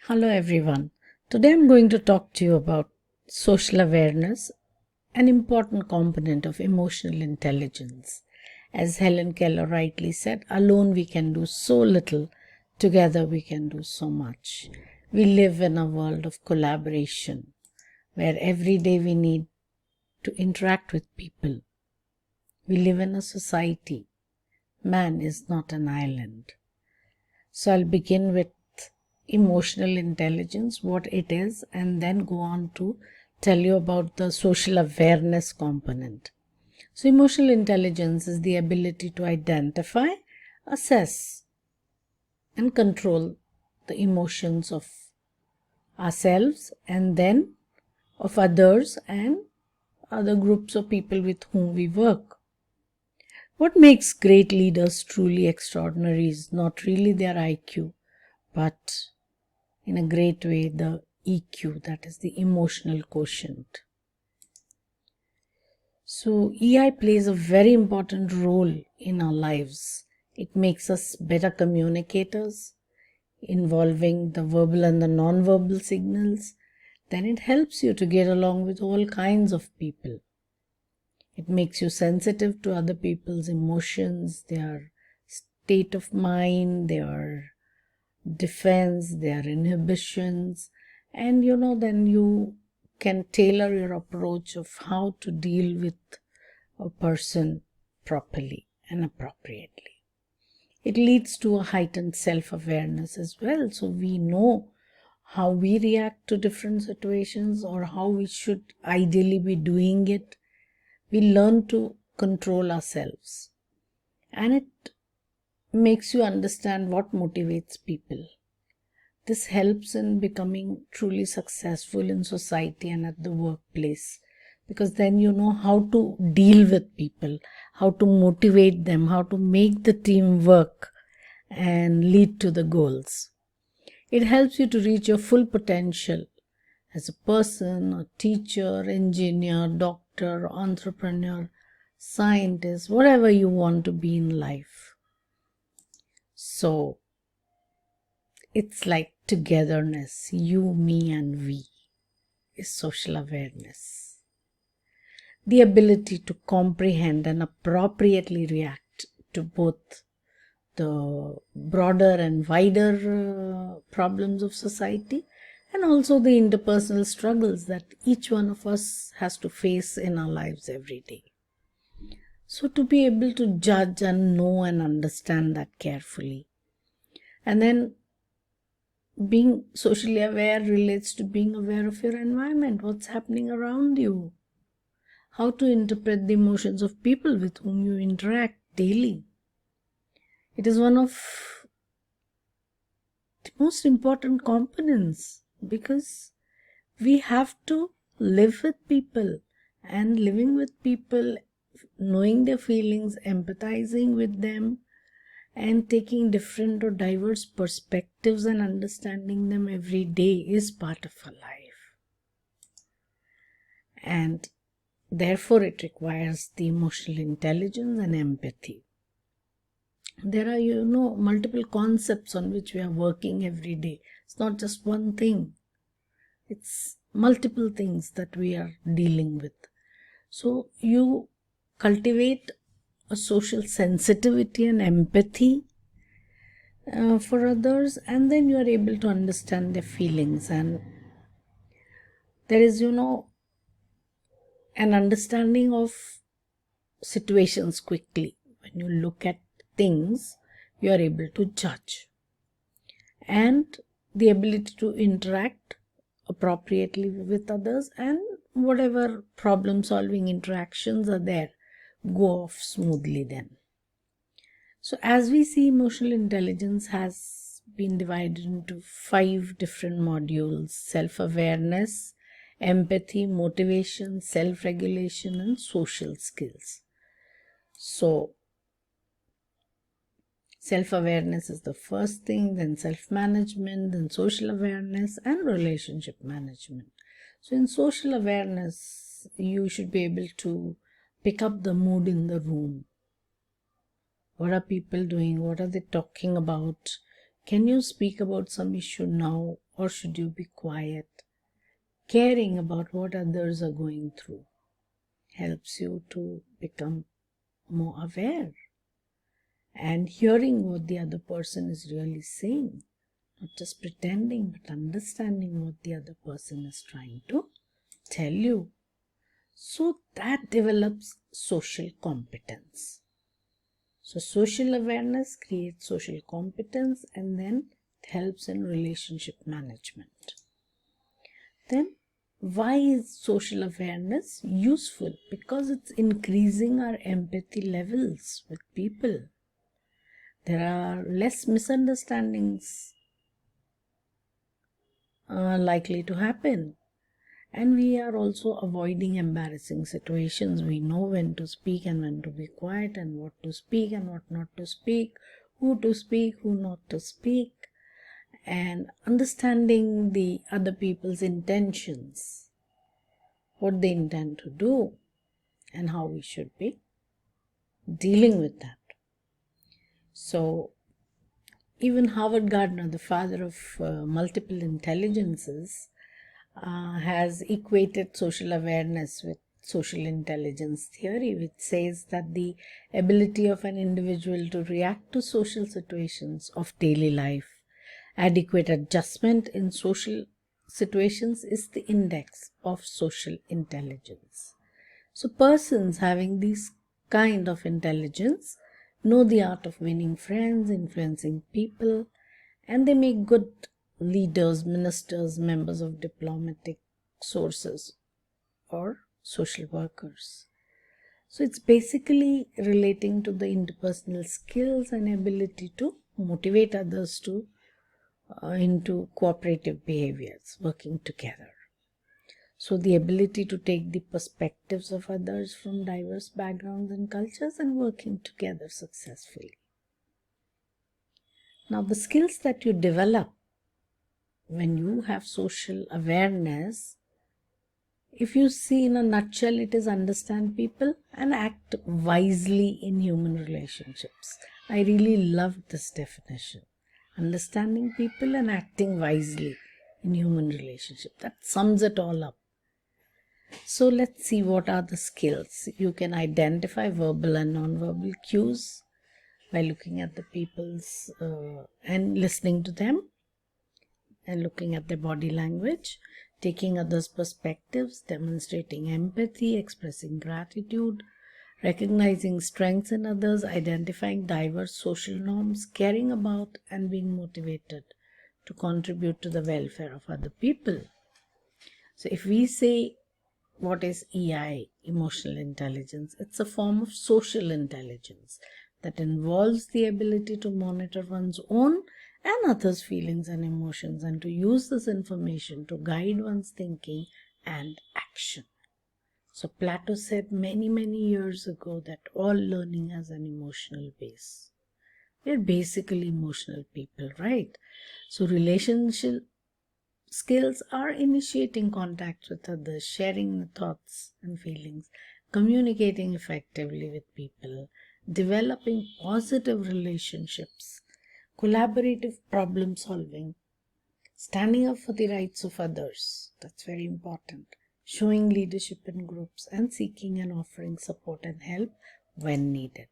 Hello everyone. Today I'm going to talk to you about social awareness, an important component of emotional intelligence. As Helen Keller rightly said, alone we can do so little, together we can do so much. We live in a world of collaboration where every day we need to interact with people. We live in a society. Man is not an island. So I'll begin with emotional intelligence, what it is, and then go on to tell you about the social awareness component. So emotional intelligence is the ability to identify, assess, and control the emotions of ourselves and then of others and other groups of people with whom we work. What makes great leaders truly extraordinary is not really their IQ, but in a great way the EQ, that is the emotional quotient. So EI plays a very important role in our lives. It makes us better communicators, involving the verbal and the non-verbal signals. Then it helps you to get along with all kinds of people. It makes you sensitive to other people's emotions, their state of mind, their defense, their inhibitions, and then you can tailor your approach of how to deal with a person properly and appropriately. It leads to a heightened self-awareness as well, so we know how we react to different situations or how we should ideally be doing it. We learn to control ourselves, and it makes you understand what motivates people. This helps in becoming truly successful in society and at the workplace, because then you know how to deal with people, how to motivate them, how to make the team work and lead to the goals. It helps you to reach your full potential as a person, a teacher, engineer, doctor, entrepreneur, scientist, whatever you want to be in life. So it's like togetherness, you, me, and we is social awareness. The ability to comprehend and appropriately react to both the broader and wider problems of society and also the interpersonal struggles that each one of us has to face in our lives every day. So to be able to judge and know and understand that carefully. And then being socially aware relates to being aware of your environment, what's happening around you, how to interpret the emotions of people with whom you interact daily. It is one of the most important components because we have to live with people, and living with people, knowing their feelings, empathizing with them, and taking different or diverse perspectives and understanding them every day is part of our life. And therefore, it requires the emotional intelligence and empathy. There are, multiple concepts on which we are working every day. It's not just one thing. It's multiple things that we are dealing with. So you cultivate a social sensitivity and empathy for others, and then you are able to understand their feelings, and there is an understanding of situations quickly. When you look at things, you are able to judge, and the ability to interact appropriately with others, and whatever problem solving interactions are there go off smoothly then. So as we see, emotional intelligence has been divided into 5 different modules: self-awareness, empathy, motivation, self-regulation, and social skills. So self-awareness is the first thing, then self-management, then social awareness, and relationship management. So in social awareness, you should be able to pick up the mood in the room. What are people doing? What are they talking about? Can you speak about some issue now or should you be quiet? Caring about what others are going through helps you to become more aware and hearing what the other person is really saying, not just pretending, but understanding what the other person is trying to tell you. So that develops social competence. So social awareness creates social competence, and then it helps in relationship management. Then why is social awareness useful? Because it's increasing our empathy levels with people. There are less misunderstandings likely to happen. And we are also avoiding embarrassing situations. We know when to speak and when to be quiet, and what to speak and what not to speak, who to speak, who not to speak, and understanding the other people's intentions, what they intend to do, and how we should be dealing with that. So even Howard Gardner, the father of multiple intelligences, has equated social awareness with social intelligence theory, which says that the ability of an individual to react to social situations of daily life, adequate adjustment in social situations, is the index of social intelligence. So persons having this kind of intelligence know the art of winning friends, influencing people, and they make good leaders, ministers, members of diplomatic sources, or social workers. So it's basically relating to the interpersonal skills and ability to motivate others to into cooperative behaviors, working together. So the ability to take the perspectives of others from diverse backgrounds and cultures and working together successfully. Now, the skills that you develop when you have social awareness, if you see in a nutshell, it is understand people and act wisely in human relationships. I really love this definition. Understanding people and acting wisely in human relationships. That sums it all up. So let's see what are the skills. You can identify verbal and non-verbal cues by looking at the people's and listening to them and looking at their body language, taking others' perspectives, demonstrating empathy, expressing gratitude, recognizing strengths in others, identifying diverse social norms, caring about and being motivated to contribute to the welfare of other people. So if we say, what is EI, emotional intelligence? It's a form of social intelligence that involves the ability to monitor one's own and others' feelings and emotions, and to use this information to guide one's thinking and action. So Plato said many years ago that all learning has an emotional base. We're basically emotional people, right? So relationship skills are initiating contact with others, sharing thoughts and feelings, communicating effectively with people, developing positive relationships, collaborative problem solving, standing up for the rights of others. That's very important. Showing leadership in groups and seeking and offering support and help when needed.